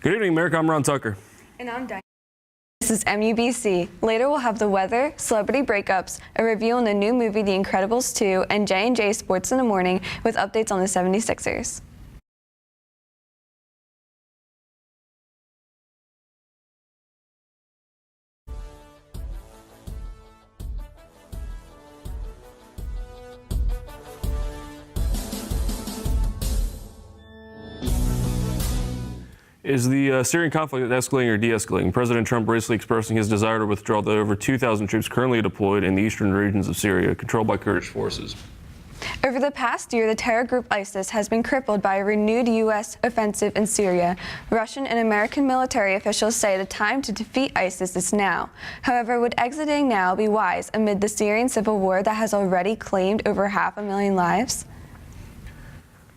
Good evening, America. I'm Ron Tucker. And I'm Diane. This is MUBC. Later we'll have the weather, celebrity breakups, a review on the new movie The Incredibles 2, and J&J Sports in the Morning with updates on the 76ers. Is the Syrian conflict escalating or de-escalating? President Trump recently expressing his desire to withdraw the over 2,000 troops currently deployed in the eastern regions of Syria, controlled by Kurdish forces. Over the past year, the terror group ISIS has been crippled by a renewed U.S. offensive in Syria. Russian and American military officials say the time to defeat ISIS is now. However, would exiting now be wise amid the Syrian civil war that has already claimed over 500,000 lives?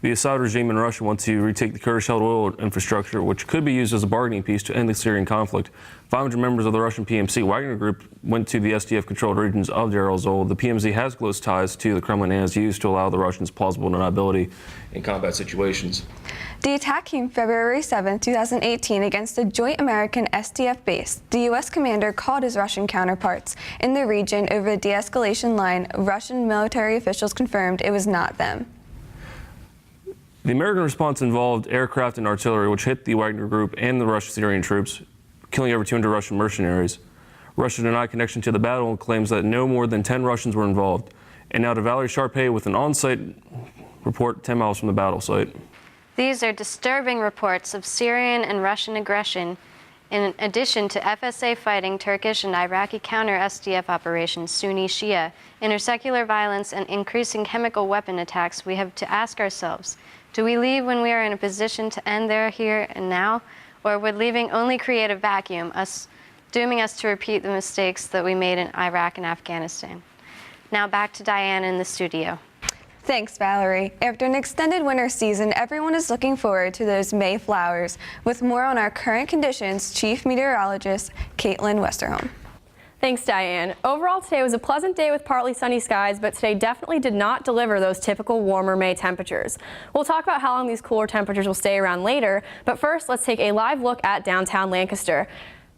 The Assad regime in Russia want to retake the Kurdish-held oil infrastructure, which could be used as a bargaining piece to end the Syrian conflict. 500 members of the Russian PMC Wagner Group went to the SDF-controlled regions of Deir el-Zor. The PMC has close ties to the Kremlin and has used to allow the Russians plausible deniability in combat situations. The attack came February 7, 2018 against a joint American SDF base. The U.S. commander called his Russian counterparts in the region over a de-escalation line. Russian military officials confirmed it was not them. The American response involved aircraft and artillery, which hit the Wagner Group and the Russian-Syrian troops, killing over 200 Russian mercenaries. Russia denied connection to the battle and claims that no more than 10 Russians were involved. And now to Valerie Sharpay with an on-site report 10 miles from the battle site. These are disturbing reports of Syrian and Russian aggression, in addition to FSA fighting Turkish and Iraqi counter-SDF operations, Sunni Shia, intersecular violence, and increasing chemical weapon attacks. We have to ask ourselves, do we leave when we are in a position to end there, here, and now? Or would leaving only create a vacuum, dooming us to repeat the mistakes that we made in Iraq and Afghanistan? Now back to Diane in the studio. Thanks, Valerie. After an extended winter season, everyone is looking forward to those May flowers. With more on our current conditions, Chief Meteorologist Caitlin Westerholm. Thanks, Diane. Overall, today was a pleasant day with partly sunny skies, but today definitely did not deliver those typical warmer May temperatures. We'll talk about how long these cooler temperatures will stay around later, but first, let's take a live look at downtown Lancaster.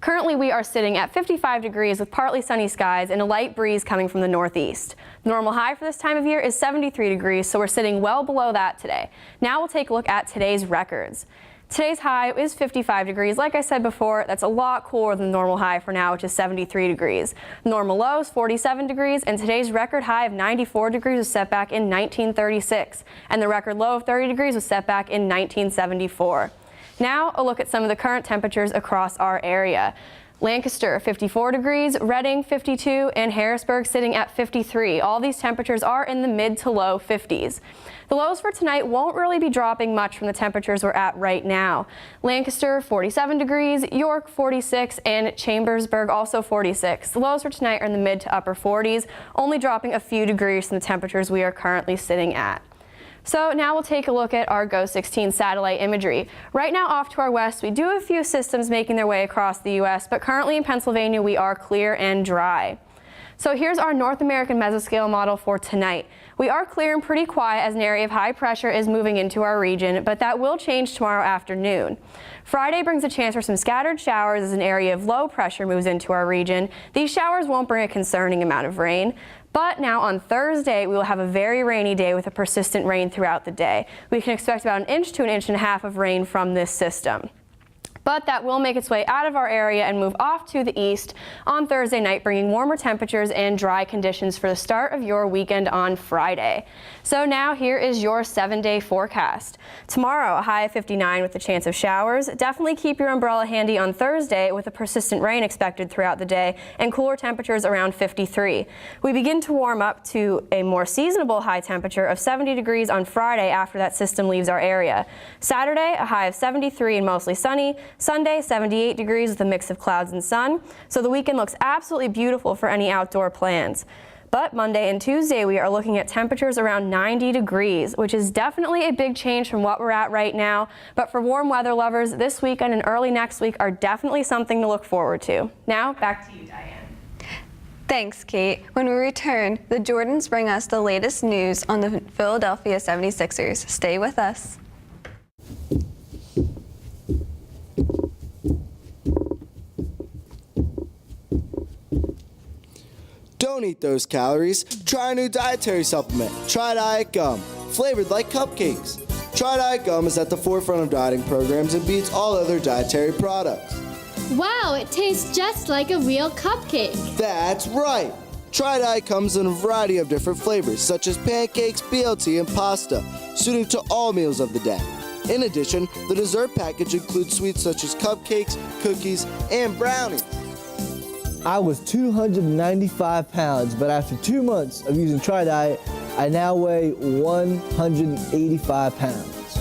Currently, we are sitting at 55 degrees with partly sunny skies and a light breeze coming from the northeast. The normal high for this time of year is 73 degrees, so we're sitting well below that today. Now we'll take a look at today's records. Today's high is 55 degrees. Like I said before, that's a lot cooler than the normal high for now, which is 73 degrees. Normal low is 47 degrees, and today's record high of 94 degrees was set back in 1936, and the record low of 30 degrees was set back in 1974. Now, a look at some of the current temperatures across our area. Lancaster, 54 degrees, Reading, 52, and Harrisburg sitting at 53. All these temperatures are in the mid to low 50s. The lows for tonight won't really be dropping much from the temperatures we're at right now. Lancaster, 47 degrees, York, 46, and Chambersburg, also 46. The lows for tonight are in the mid to upper 40s, only dropping a few degrees from the temperatures we are currently sitting at. So now we'll take a look at our GO-16 satellite imagery. Right now off to our west, we do have a few systems making their way across the U.S., but currently in Pennsylvania we are clear and dry. So here's our North American mesoscale model for tonight. We are clear and pretty quiet as an area of high pressure is moving into our region, but that will change tomorrow afternoon. Friday brings a chance for some scattered showers as an area of low pressure moves into our region. These showers won't bring a concerning amount of rain. But now on Thursday, we will have a very rainy day with a persistent rain throughout the day. We can expect about 1 inch to 1.5 inches of rain from this system. But that will make its way out of our area and move off to the east on Thursday night, bringing warmer temperatures and dry conditions for the start of your weekend on Friday. So now here is your 7-day forecast. Tomorrow, a high of 59 with a chance of showers. Definitely keep your umbrella handy on Thursday with a persistent rain expected throughout the day and cooler temperatures around 53. We begin to warm up to a more seasonable high temperature of 70 degrees on Friday after that system leaves our area. Saturday, a high of 73 and mostly sunny. Sunday, 78 degrees with a mix of clouds and sun. So the weekend looks absolutely beautiful for any outdoor plans. But Monday and Tuesday, we are looking at temperatures around 90 degrees, which is definitely a big change from what we're at right now. But for warm weather lovers, this weekend and early next week are definitely something to look forward to. Now, back to you, Diane. Thanks, Kate. When we return, the Jordans bring us the latest news on the Philadelphia 76ers. Stay with us. Don't eat those calories. Try a new dietary supplement. Try Diet Gum, flavored like cupcakes. Try Diet Gum is at the forefront of dieting programs and beats all other dietary products. Wow, it tastes just like a real cupcake. That's right. Try Diet comes in a variety of different flavors, such as pancakes, BLT, and pasta, suiting to all meals of the day. In addition, the dessert package includes sweets such as cupcakes, cookies, and brownies. I was 295 pounds, but after 2 months of using Try Diet, I now weigh 185 pounds.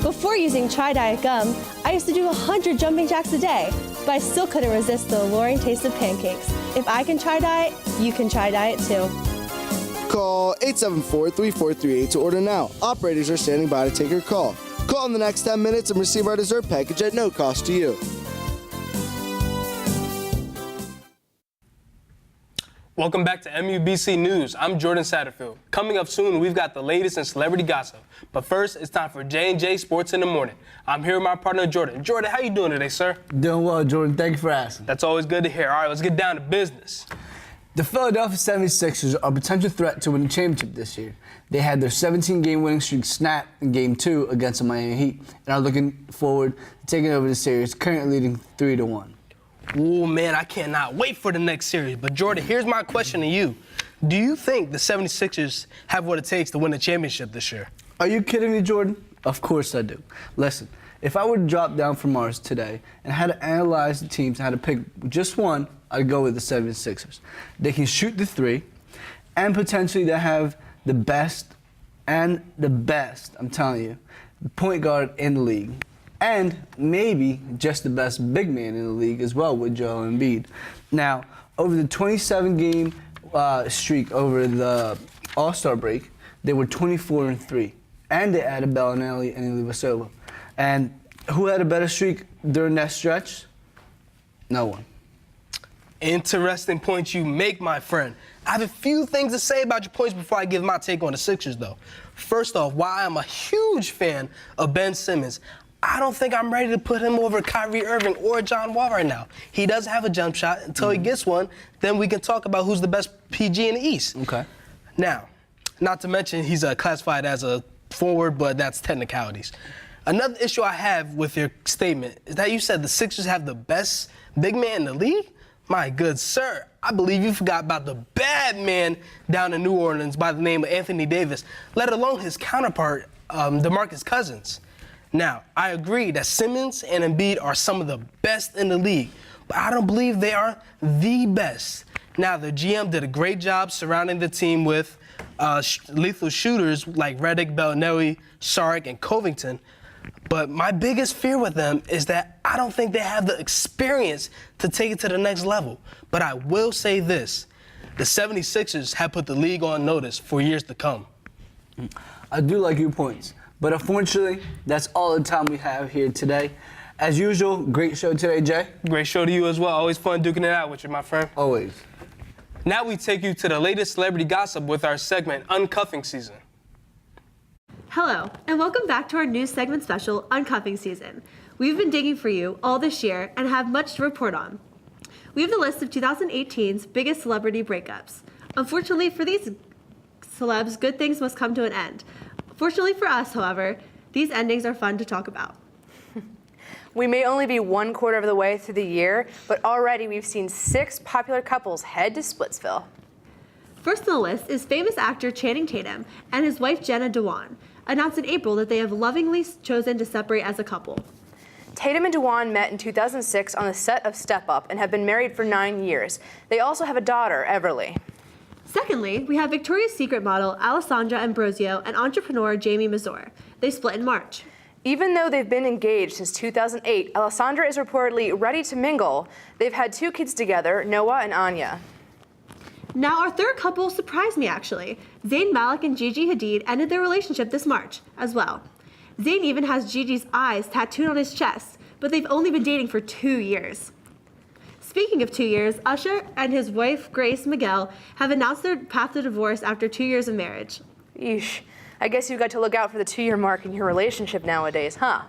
Before using Try Diet Gum, I used to do 100 jumping jacks a day, but I still couldn't resist the alluring taste of pancakes. If I can try diet, you can try diet too. Call 874-3438 to order now. Operators are standing by to take your call. Call in the next 10 minutes and receive our dessert package at no cost to you. Welcome back to MUBC News. I'm Jordan Satterfield. Coming up soon, we've got the latest in celebrity gossip. But first, it's time for J&J Sports in the Morning. I'm here with my partner, Jordan. Jordan, how you doing today, sir? Doing well, Jordan. Thank you for asking. That's always good to hear. All right, let's get down to business. The Philadelphia 76ers are a potential threat to win the championship this year. They had their 17-game winning streak snapped in Game 2 against the Miami Heat and are looking forward to taking over the series, currently leading 3-1. Oh, man, I cannot wait for the next series. But, Jordan, here's my question to you. Do you think the 76ers have what it takes to win the championship this year? Are you kidding me, Jordan? Of course I do. Listen, if I were to drop down from Mars today and had to analyze the teams and had to pick just one, I'd go with the 76ers. They can shoot the three, and potentially they have the best, I'm telling you, point guard in the league. And maybe just the best big man in the league as well with Joel Embiid. Now, over the 27-game streak over the All-Star break, they were 24-3. And they added Bellinelli and Ilyasova. And who had a better streak during that stretch? No one. Interesting points you make, my friend. I have a few things to say about your points before I give my take on the Sixers, though. First off, while I'm a huge fan of Ben Simmons, I don't think I'm ready to put him over Kyrie Irving or John Wall right now. He doesn't have a jump shot. Until he gets one, then we can talk about who's the best PG in the East. Okay. Now, not to mention he's classified as a forward, but that's technicalities. Another issue I have with your statement is that you said the Sixers have the best big man in the league? My good sir, I believe you forgot about the bad man down in New Orleans by the name of Anthony Davis, let alone his counterpart, DeMarcus Cousins. Now, I agree that Simmons and Embiid are some of the best in the league, but I don't believe they are the best. Now, the GM did a great job surrounding the team with lethal shooters like Redick, Bellinelli, Saric, and Covington. But my biggest fear with them is that I don't think they have the experience to take it to the next level. But I will say this, the 76ers have put the league on notice for years to come. I do like your points, but unfortunately, that's all the time we have here today. As usual, great show today, Jay. Great show to you as well. Always fun duking it out with you, my friend. Always. Now we take you to the latest celebrity gossip with our segment, Uncuffing Season. Hello, and welcome back to our news segment special, Uncuffing Season. We've been digging for you all this year and have much to report on. We have the list of 2018's biggest celebrity breakups. Unfortunately for these celebs, good things must come to an end. Fortunately for us, however, these endings are fun to talk about. We may only be 1/4 of the way through the year, but already we've seen 6 popular couples head to Splitsville. First on the list is famous actor Channing Tatum and his wife Jenna Dewan, announced in April that they have lovingly chosen to separate as a couple. Tatum and Dewan met in 2006 on the set of Step Up and have been married for 9 years. They also have a daughter, Everly. Secondly, we have Victoria's Secret model Alessandra Ambrosio and entrepreneur Jamie Mazur. They split in March. Even though they've been engaged since 2008, Alessandra is reportedly ready to mingle. They've had 2 kids together, Noah and Anya. Now our third couple surprised me actually. Zayn Malik and Gigi Hadid ended their relationship this March as well. Zayn even has Gigi's eyes tattooed on his chest, but they've only been dating for 2 years. Speaking of 2 years, Usher and his wife Grace Miguel have announced their path to divorce after 2 years of marriage. Yeesh. I guess you've got to look out for the 2-year mark in your relationship nowadays, huh?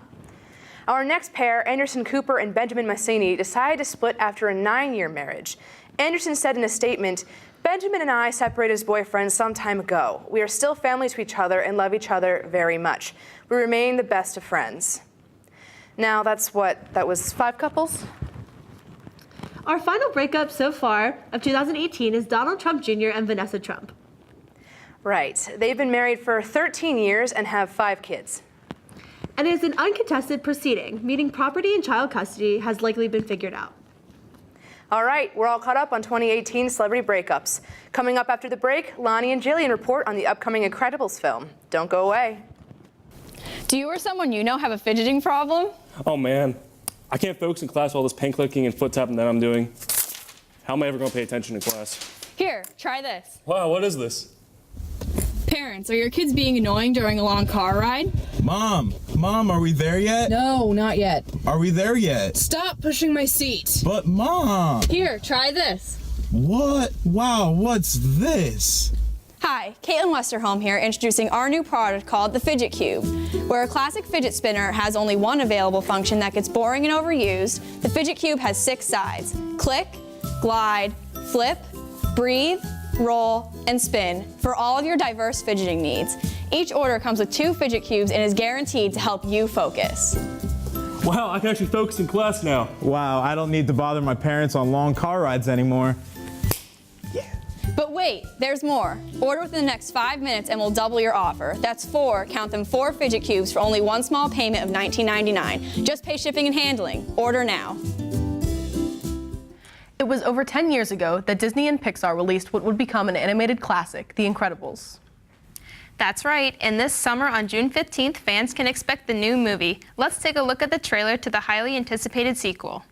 Our next pair, Anderson Cooper and Benjamin Massini, decided to split after a 9-year marriage. Anderson said in a statement, Benjamin and I separated as boyfriends some time ago. We are still family to each other and love each other very much. We remain the best of friends. Now, that was 5 couples? Our final breakup so far of 2018 is Donald Trump Jr. and Vanessa Trump. Right. They've been married for 13 years and have 5 kids. And it is an uncontested proceeding, meaning property and child custody has likely been figured out. All right, we're all caught up on 2018 celebrity breakups. Coming up after the break, Lonnie and Jillian report on the upcoming Incredibles film. Don't go away. Do you or someone you know have a fidgeting problem? Oh man, I can't focus in class with all this pen clicking and foot tapping that I'm doing. How am I ever going to pay attention in class? Here, try this. Wow, what is this? Parents, are your kids being annoying during a long car ride? Mom, are we there yet? No, not yet. Are we there yet? Stop pushing my seat. But Mom! Here, try this. What? Wow, what's this? Hi, Caitlin Westerholm here, introducing our new product called the Fidget Cube. Where a classic fidget spinner has only one available function that gets boring and overused, the Fidget Cube has 6 sides: click, glide, flip, breathe, roll, and spin for all of your diverse fidgeting needs. Each order comes with 2 Fidget Cubes and is guaranteed to help you focus. Wow, I can actually focus in class now. Wow, I don't need to bother my parents on long car rides anymore. But wait, there's more. Order within the next 5 minutes and we'll double your offer. That's 4, count them, 4 Fidget Cubes for only one small payment of $19.99. Just pay shipping and handling. Order now. It was over 10 years ago that Disney and Pixar released what would become an animated classic, The Incredibles. That's right, and this summer on June 15th, fans can expect the new movie. Let's take a look at the trailer to the highly anticipated sequel.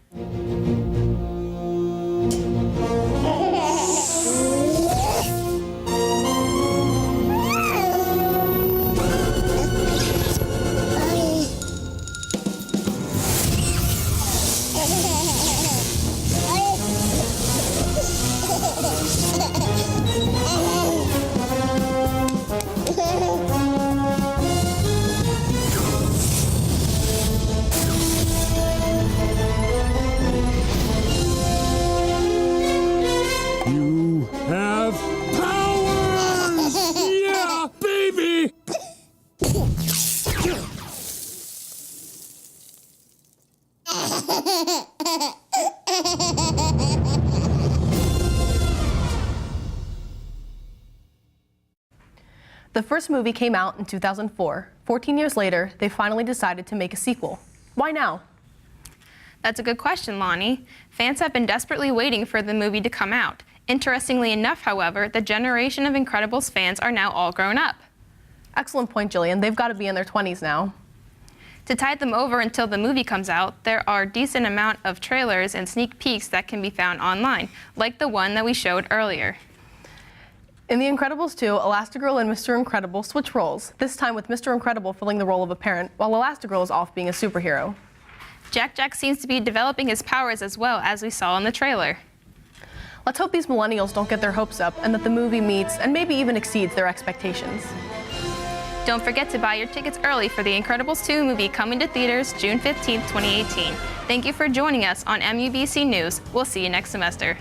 The first movie came out in 2004. 14 years later, they finally decided to make a sequel. Why now? That's a good question, Lonnie. Fans have been desperately waiting for the movie to come out. Interestingly enough, however, the generation of Incredibles fans are now all grown up. Excellent point, Jillian. They've got to be in their 20s now. To tide them over until the movie comes out, there are a decent amount of trailers and sneak peeks that can be found online, like the one that we showed earlier. In The Incredibles 2, Elastigirl and Mr. Incredible switch roles, this time with Mr. Incredible filling the role of a parent, while Elastigirl is off being a superhero. Jack seems to be developing his powers as well, as we saw in the trailer. Let's hope these millennials don't get their hopes up and that the movie meets and maybe even exceeds their expectations. Don't forget to buy your tickets early for The Incredibles 2 movie coming to theaters June 15th, 2018. Thank you for joining us on MUBC News. We'll see you next semester.